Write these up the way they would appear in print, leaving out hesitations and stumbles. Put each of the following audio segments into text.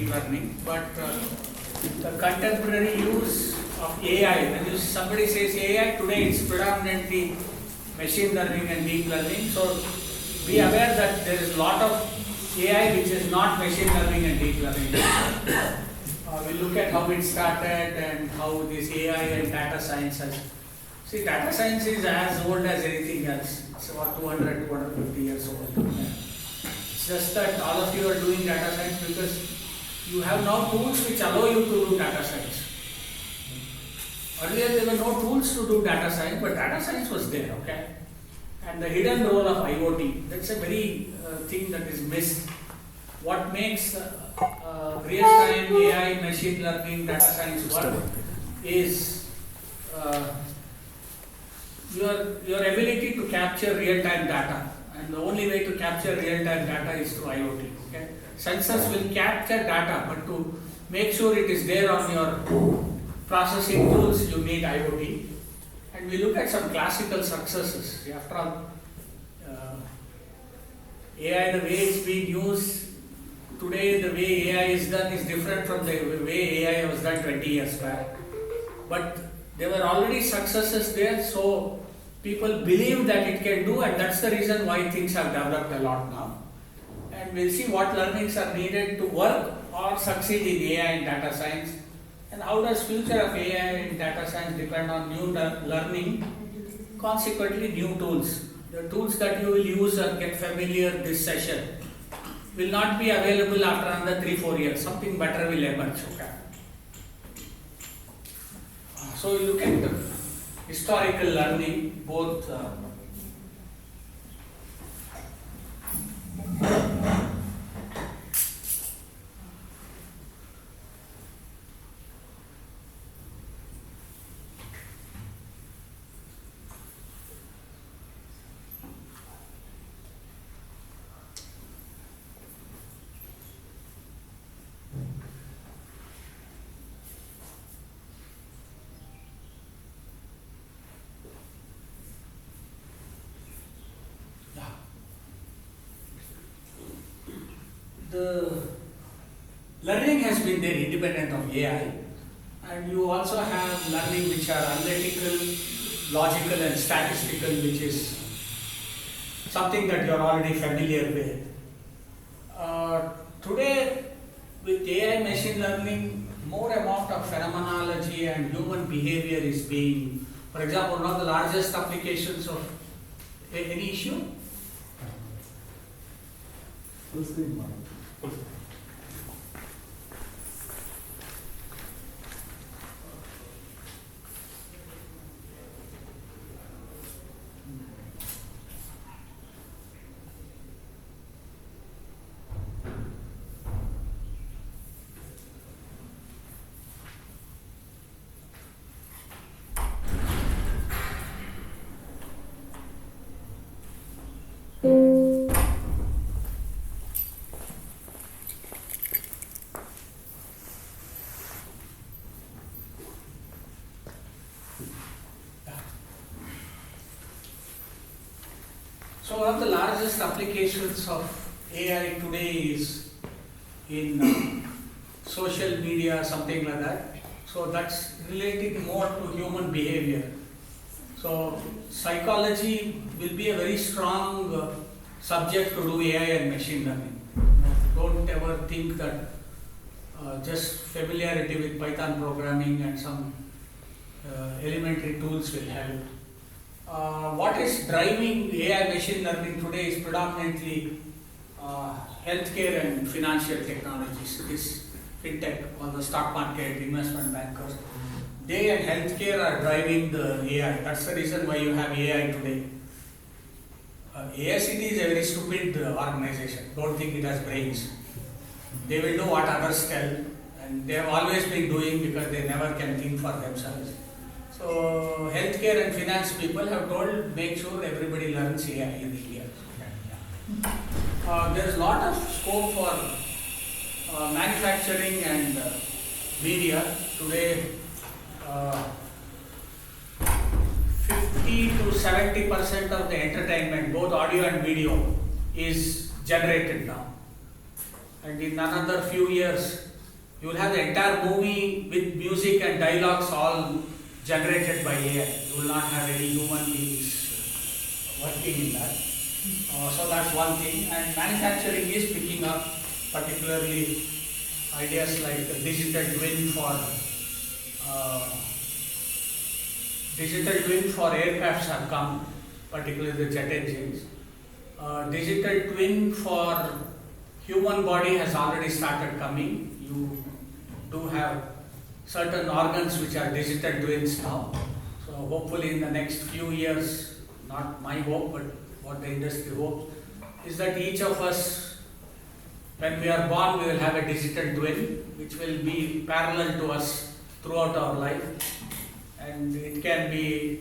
deep learning, but the contemporary use of AI, when somebody says AI, today it's predominantly machine learning and deep learning. So be aware that there is a lot of AI which is not machine learning and deep learning. We'll look at how it started and how this AI and data science has. See, data science is as old as anything else. It's about 200, 250 years old. It's just that all of you are doing data science because you have now tools which allow you to do data science. Earlier there were no tools to do data science, but data science was there, okay? And the hidden role of IoT, that's a very thing that is missed. What makes real-time AI, machine learning, data science work is your ability to capture real-time data. And the only way to capture real-time data is through IoT, okay? Sensors will capture data, but to make sure it is there on your processing tools, you need IoT. And we look at some classical successes. After all, AI, the way it's being used today, the way AI is done is different from the way AI was done 20 years back. But there were already successes there, so people believe that it can do, and that's the reason why things have developed a lot now. And we'll see what learnings are needed to work or succeed in AI and data science. And how does future of AI and data science depend on new learning, consequently new tools. The tools that you will use or get familiar this session will not be available after another 3-4 years. Something better will emerge. Okay? So you look at the historical learning, both the learning has been there independent of AI, and you also have learning which are analytical, logical and statistical, which is something that you are already familiar with. Today with AI machine learning, more amount of phenomenology and human behavior is being, for example, one of the largest applications of any issue? Full screen model. So one of the largest applications of AI today is in social media, something like that. So that's related more to human behavior. So psychology will be a very strong subject to do AI and machine learning. Don't ever think that just familiarity with Python programming and some elementary tools will help. What is driving AI machine learning today is predominantly healthcare and financial technologies. This fintech, or the stock market, investment bankers, they and healthcare are driving the AI. That's the reason why you have AI today. AICT is a very stupid organization. Don't think it has brains. They will do what others tell, and they have always been doing because they never can think for themselves. So healthcare and finance people have told, make sure everybody learns AI in India. There is a lot of scope for manufacturing and media. Today, 50 to 70% of the entertainment, both audio and video, is generated now. And in another few years, You will have the entire movie with music and dialogues all generated by AI. You will not have any human beings working in that. So that's one thing. And manufacturing is picking up, particularly ideas like the digital twin for aircrafts have come, particularly the jet engines. Digital twin for human body has already started coming. You do have certain organs which are digital twins now. So hopefully in the next few years, not my hope, but what the industry hopes, is that each of us, when we are born, we will have a digital twin which will be parallel to us throughout our life, and it can be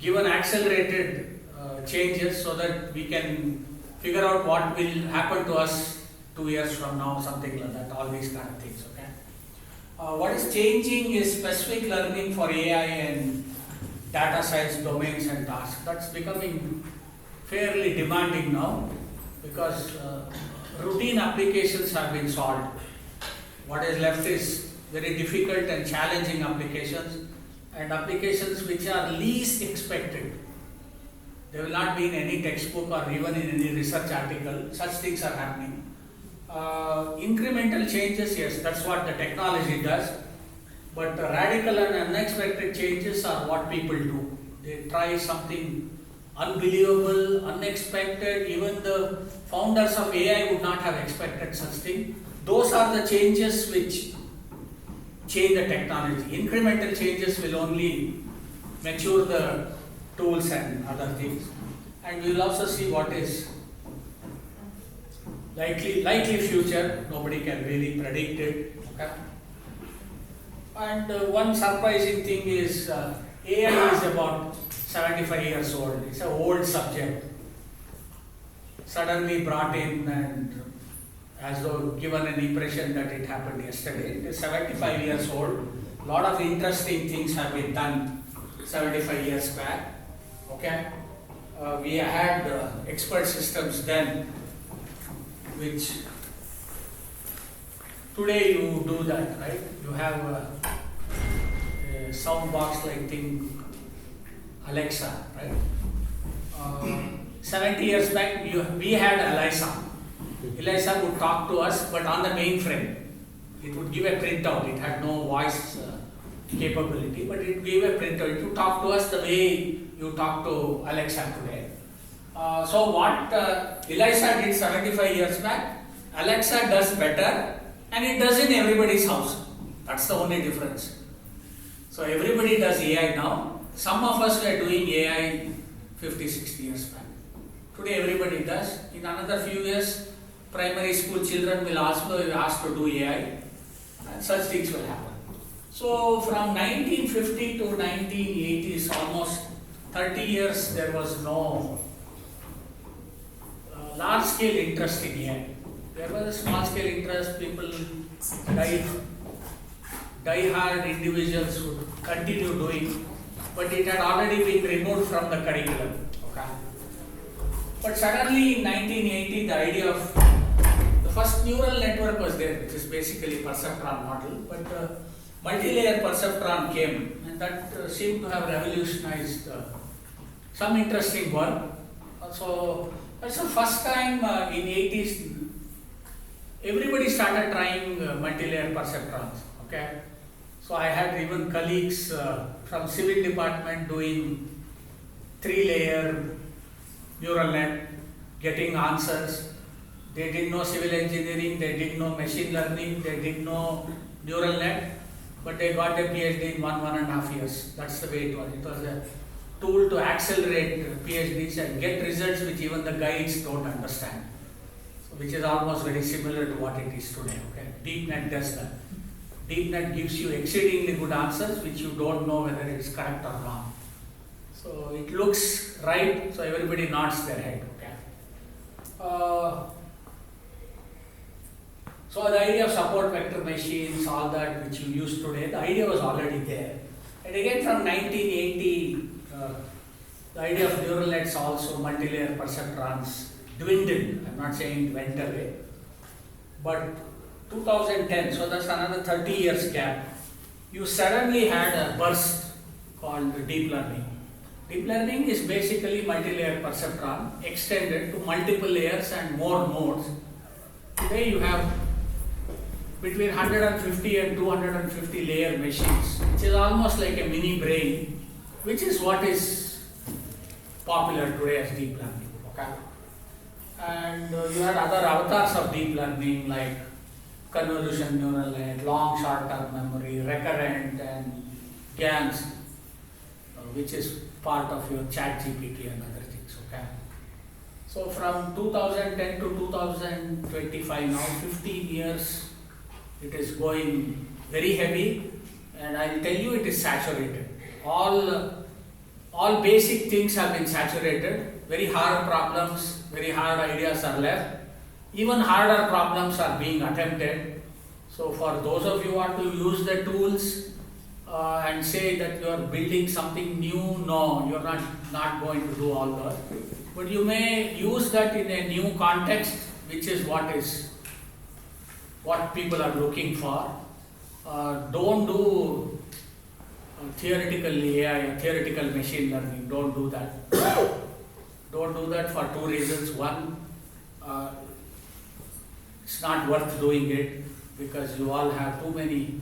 given accelerated changes so that we can figure out what will happen to us 2 years from now, something like that, all these kind of things. Okay. What is changing is specific learning for AI and data science domains and tasks. That's becoming fairly demanding now because routine applications have been solved. What is left is very difficult and challenging applications, and applications which are least expected. They will not be in any textbook or even in any research article. Such things are happening. Incremental changes, yes, that's what the technology does. But radical and unexpected changes are what people do. They try something unbelievable, unexpected. Even the founders of AI would not have expected such thing. Those are the changes which change the technology. Incremental changes will only mature the tools and other things. And we will also see what is likely future. Nobody can really predict it. Okay? And one surprising thing is AI is about 75 years old. It's an old subject. Suddenly brought in and as though given an impression that it happened yesterday. It is 75 years old. A lot of interesting things have been done 75 years back. Okay, we had expert systems then, which today you do that, right? You have a sound box like thing, Alexa, right? 70 years back, we had Alexa. Alexa would talk to us, but on the mainframe. It would give a printout. It had no voice capability, but it gave a printout. It would talk to us the way you talk to Alexa today. So what Alexa did 75 years back, Alexa does better, and it does in everybody's house. That's the only difference. So everybody does AI now. Some of us were doing AI 50, 60 years back. Today everybody does. In another few years, primary school children will also be asked to do AI, and such things will happen. So from 1950 to 1980s, almost 30 years, there was no large-scale interest in AI. There was a small-scale interest. People die-hard individuals would continue doing, but it had already been removed from the curriculum. Okay. But suddenly in 1980, the idea of the first neural network was there, which is basically perceptron model, but multi-layer perceptron came, and that seemed to have revolutionized some interesting work. So that's the first time in 80s everybody started trying multi-layer perceptrons. Okay, so I had even colleagues from civil department doing 3-layer neural net, getting answers. They didn't know civil engineering, they didn't know machine learning, they didn't know neural net, but they got a PhD in 1.5 years. That's the way it was. It was a tool to accelerate PhDs and get results which even the guides don't understand. So which is almost very similar to what it is today. Okay? DeepNet does that. DeepNet gives you exceedingly good answers which you don't know whether it's correct or wrong. So it looks right, so everybody nods their head. Okay? So the idea of support vector machines, all that which you use today, the idea was already there. And again from 1980, the idea of neural nets also, multi-layer perceptrons dwindled. I'm not saying it went away. But 2010, so that's another 30 years gap, you suddenly had a burst called deep learning. Deep learning is basically multi-layer perceptron extended to multiple layers and more nodes. Today you have between 150 and 250 layer machines, which is almost like a mini brain, which is what is popular today as deep learning. Okay? And you had other avatars of deep learning like convolution neural net, long short-term memory, recurrent, and GANs, which is part of your chat GPT and other things. Okay. So from 2010 to 2025 now, 15 years, it is going very heavy, and I'll tell you it is saturated. All basic things have been saturated. Very hard problems, very hard ideas are left. Even harder problems are being attempted. So for those of you who want to use the tools and say that you are building something new, no, you're not going to do all that. But you may use that in a new context, which is what people are looking for. Don't do theoretical AI, theoretical machine learning. Don't do that. Don't do that for two reasons. One, it's not worth doing it because you all have too many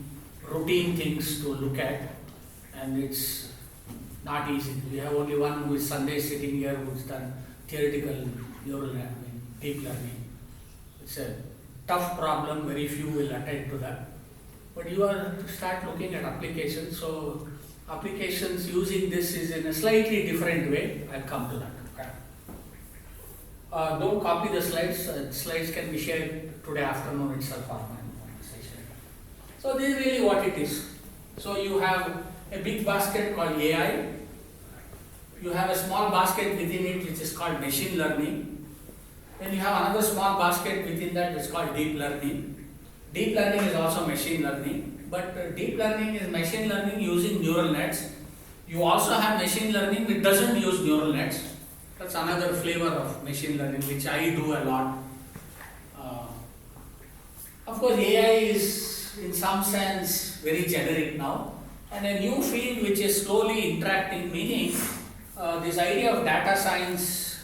routine things to look at, and it's not easy. We have only one who is Sunday sitting here who's done theoretical neural net, deep learning. It's a tough problem, very few will attend to that. But you are to start looking at applications. So applications using this is in a slightly different way. I'll come to that. Okay. Don't copy the slides. Slides can be shared today afternoon itself or my session. So this is really what it is. So you have a big basket called AI. You have a small basket within it which is called machine learning. Then you have another small basket within that which is called deep learning. Deep learning is also machine learning, but deep learning is machine learning using neural nets. You also have machine learning which doesn't use neural nets. That's another flavor of machine learning which I do a lot. Of course, AI is in some sense very generic now, and a new field which is slowly interacting, meaning this idea of data science,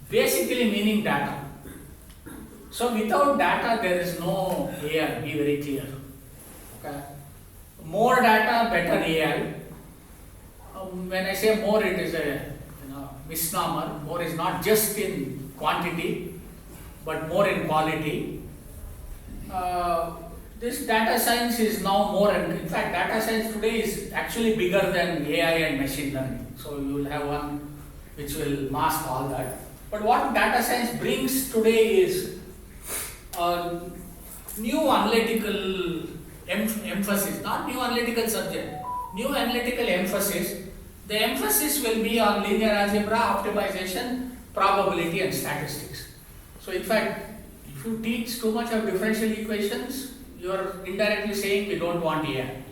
basically meaning data. So without data there is no AI, be very clear. Okay. More data, better AI. When I say more, it is a misnomer. More is not just in quantity, but more in quality. This data science is now more, and in fact data science today is actually bigger than AI and machine learning. So you will have one which will mask all that. But what data science brings today is new analytical emphasis, not new analytical subject, new analytical emphasis. The emphasis will be on linear algebra, optimization, probability and statistics. So in fact, if you teach too much of differential equations, you are indirectly saying we don't want AI.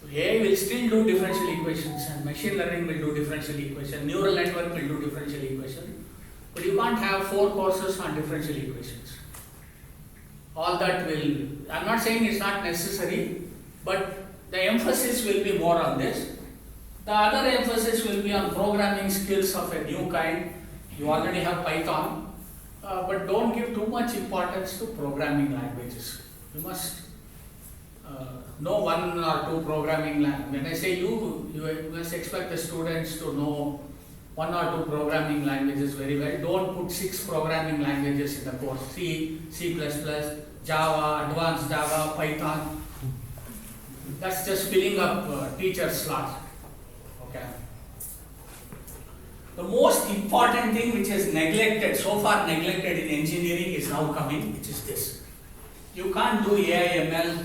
So AI will still do differential equations, and machine learning will do differential equations, neural network will do differential equations, but you can't have 4 courses on differential equations. All that will, I'm not saying it's not necessary, but the emphasis will be more on this. The other emphasis will be on programming skills of a new kind. You already have Python, but don't give too much importance to programming languages. You must know 1 or 2 programming languages. When I say you must expect the students to know 1 or 2 programming languages very well. Don't put 6 programming languages in the course. C, C++, Java, Advanced Java, Python. That's just filling up teacher's slots. Okay. The most important thing which is neglected, so far neglected in engineering is now coming, which is this. You can't do AI, ML.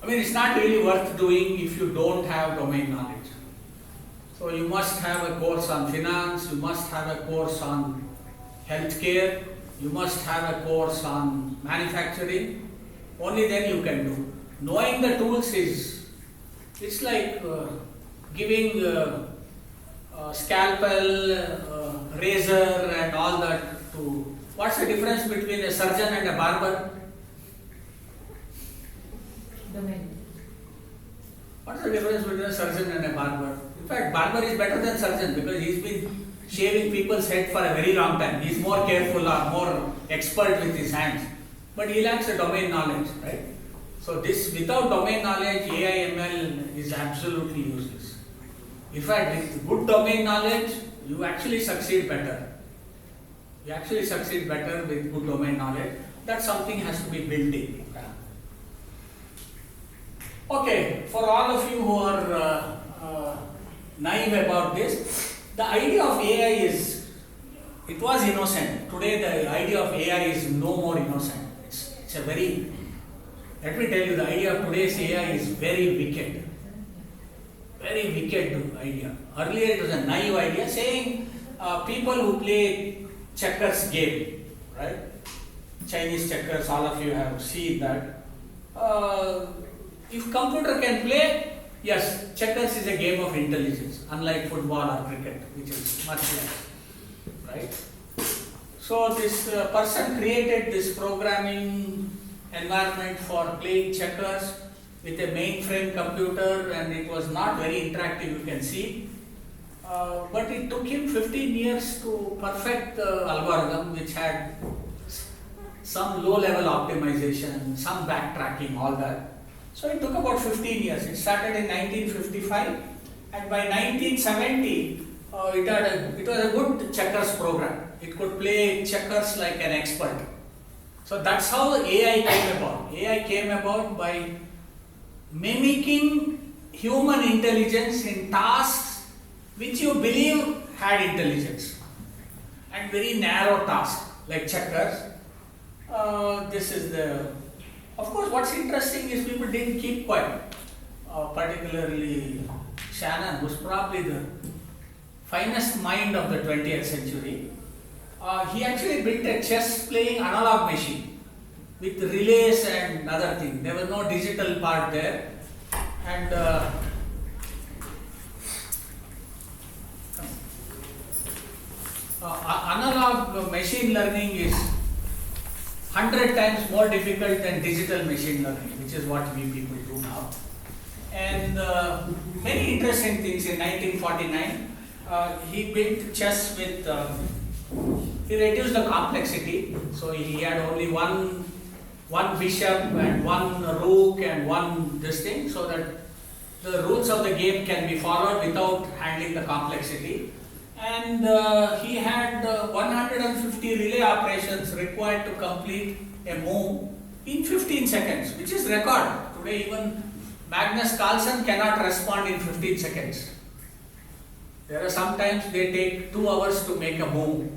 I mean, it's not really worth doing if you don't have domain knowledge. So you must have a course on finance, you must have a course on healthcare, you must have a course on manufacturing. Only then you can do. Knowing the tools it's like giving scalpel, razor and all that to What's the difference between a surgeon and a barber? Domain. What's the difference between a surgeon and a barber? In fact, barber is better than surgeon because he's been shaving people's head for a very long time. He's more careful or more expert with his hands. But he lacks the domain knowledge, right? So this, without domain knowledge, AI ML is absolutely useless. In fact, with good domain knowledge, you actually succeed better. You actually succeed better with good domain knowledge. That something has to be built in. Okay, for all of you who are naive about this, the idea of AI is, it was innocent. Today the idea of AI is no more innocent. It's a very, let me tell you, the idea of today's AI is very wicked. Very wicked idea. Earlier it was a naive idea saying people who play checkers game, right? Chinese checkers, all of you have seen that. If computer can play, yes, checkers is a game of intelligence, unlike football or cricket, which is much less, right? So this person created this programming environment for playing checkers with a mainframe computer, and it was not very interactive, you can see. But it took him 15 years to perfect the algorithm, which had some low-level optimization, some backtracking, all that. So it took about 15 years. It started in 1955, and by 1970, it was a good checkers program. It could play checkers like an expert. So that's how AI came about. AI came about by mimicking human intelligence in tasks which you believe had intelligence, and very narrow tasks like checkers. This is the, of course, what's interesting is people didn't keep quiet, particularly Shannon, who's probably the finest mind of the 20th century. He actually built a chess playing analog machine with relays and other things. There was no digital part there. And analog machine learning is 100 times more difficult than digital machine learning, which is what we people do now. And many interesting things. In 1949, he built chess with, he reduced the complexity. So he had only one bishop and one rook and one this thing, so that the rules of the game can be followed without handling the complexity. And he had 150 relay operations required to complete a move in 15 seconds, which is record. Today even Magnus Carlsen cannot respond in 15 seconds. There are sometimes they take 2 hours to make a move.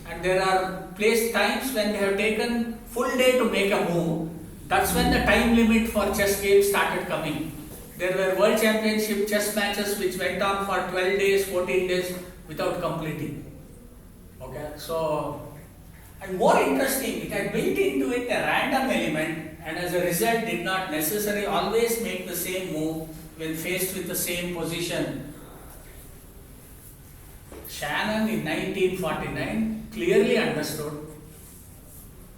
And there are times when they have taken full day to make a move. That's when the time limit for chess games started coming. There were world championship chess matches which went on for 12 days, 14 days without completing. Okay, so, and more interesting, it had built into it a random element, and as a result did not necessarily always make the same move when faced with the same position. Shannon in 1949 clearly understood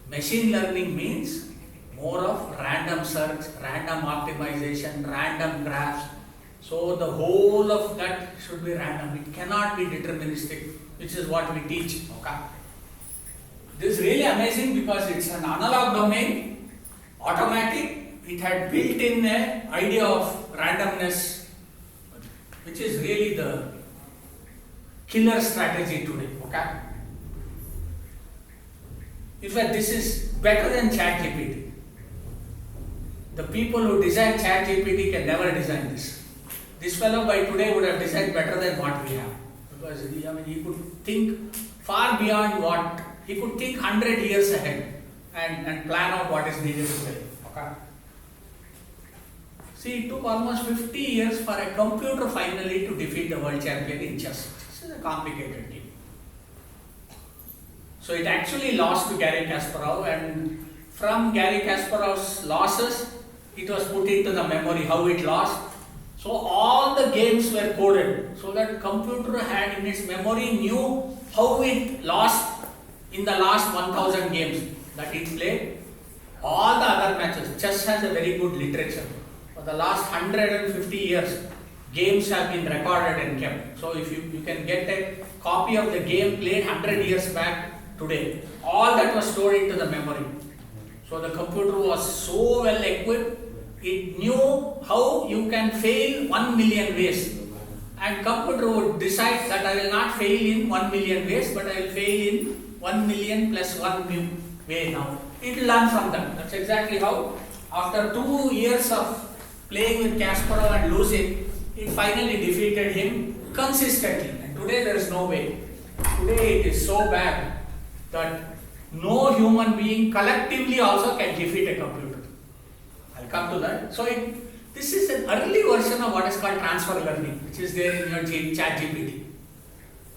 machine learning means more of random search, random optimization, random graphs. So the whole of that should be random. It cannot be deterministic, which is what we teach. Okay. This is really amazing because it's an analog domain, automatic. It had built in an idea of randomness, which is really the killer strategy today. Okay. In fact, this is better than ChatGPT. The people who design ChatGPT can never design this. This fellow by today would have designed better than what we have, because he could think far beyond what, he could think 100 years ahead and plan out what is needed today. Okay. See, it took almost 50 years for a computer finally to defeat the world champion in chess. This is a complicated game. So it actually lost to Garry Kasparov, and from Garry Kasparov's losses, it was put into the memory how it lost. So all the games were coded so that computer had in its memory knew how it lost in the last 1000 games that he played, all the other matches, chess has a very good literature. For the last 150 years, games have been recorded and kept. So if you can get a copy of the game played 100 years back today, all that was stored into the memory. So the computer was so well equipped, it knew how you can fail 1 million ways. And computer would decide that I will not fail in 1 million ways, but I will fail in 1 million plus 1 new way now. It will learn from that. That's exactly how, after 2 years of playing with Kasparov and losing, it finally defeated him consistently. And today there is no way. Today it is so bad that no human being collectively also can defeat a computer. I'll come to that. So this is an early version of what is called transfer learning, which is there in your chat GPT.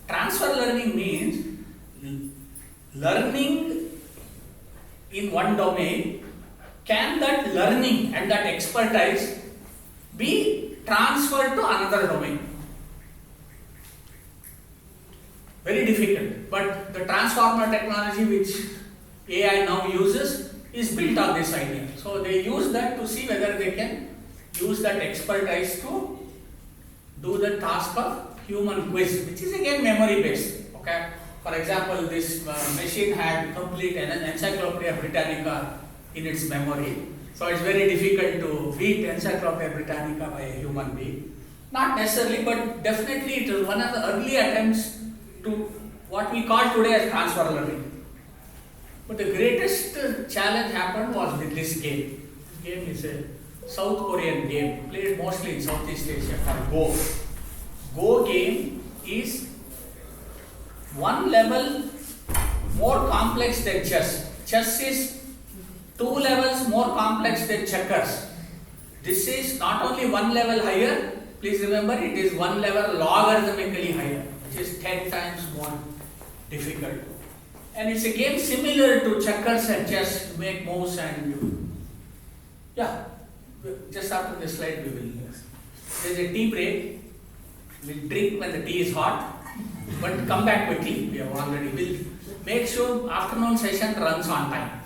Transfer learning means learning in one domain. Can that learning and that expertise be transferred to another domain? Very difficult. But the transformer technology which AI now uses is built on this idea. So they use that to see whether they can use that expertise to do the task of human quiz, which is again memory based. Okay. For example, this machine had complete an Encyclopedia Britannica in its memory. So it's very difficult to beat Encyclopedia Britannica by a human being. Not necessarily, but definitely it was one of the early attempts to what we call today as transfer learning. But the greatest challenge happened was with this game. This game is a South Korean game, played mostly in Southeast Asia, called Go. Go game is one level more complex than chess. Chess is 2 levels more complex than checkers. This is not only one level higher, please remember it is one level logarithmically higher, which is 10 times more difficult. And it's a game similar to checkers and chess. You make moves and just after this slide we will. There's a tea break. We'll drink when the tea is hot, but come back quickly. We have already. We'll make sure afternoon session runs on time.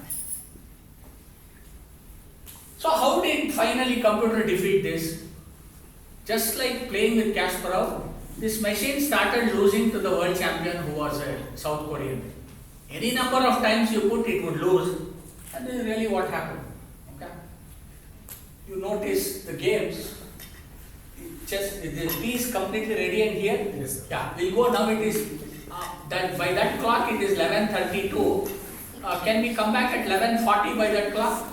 So how did finally computer defeat this? Just like playing with Kasparov, this machine started losing to the world champion who was a South Korean. Any number of times you put, it would lose. And this is really what happened. Okay. You notice the games. Just the tea is completely ready and here. Yes, sir. Yeah, we'll go now. It is that by that clock it is 11:32. Can we come back at 11:40 by that clock?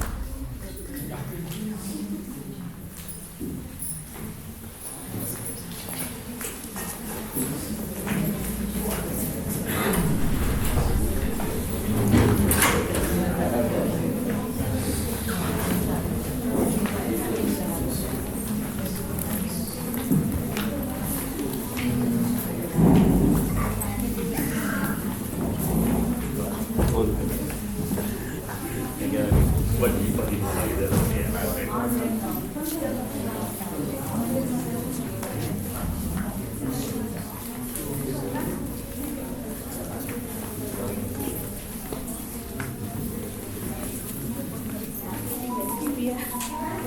Yeah.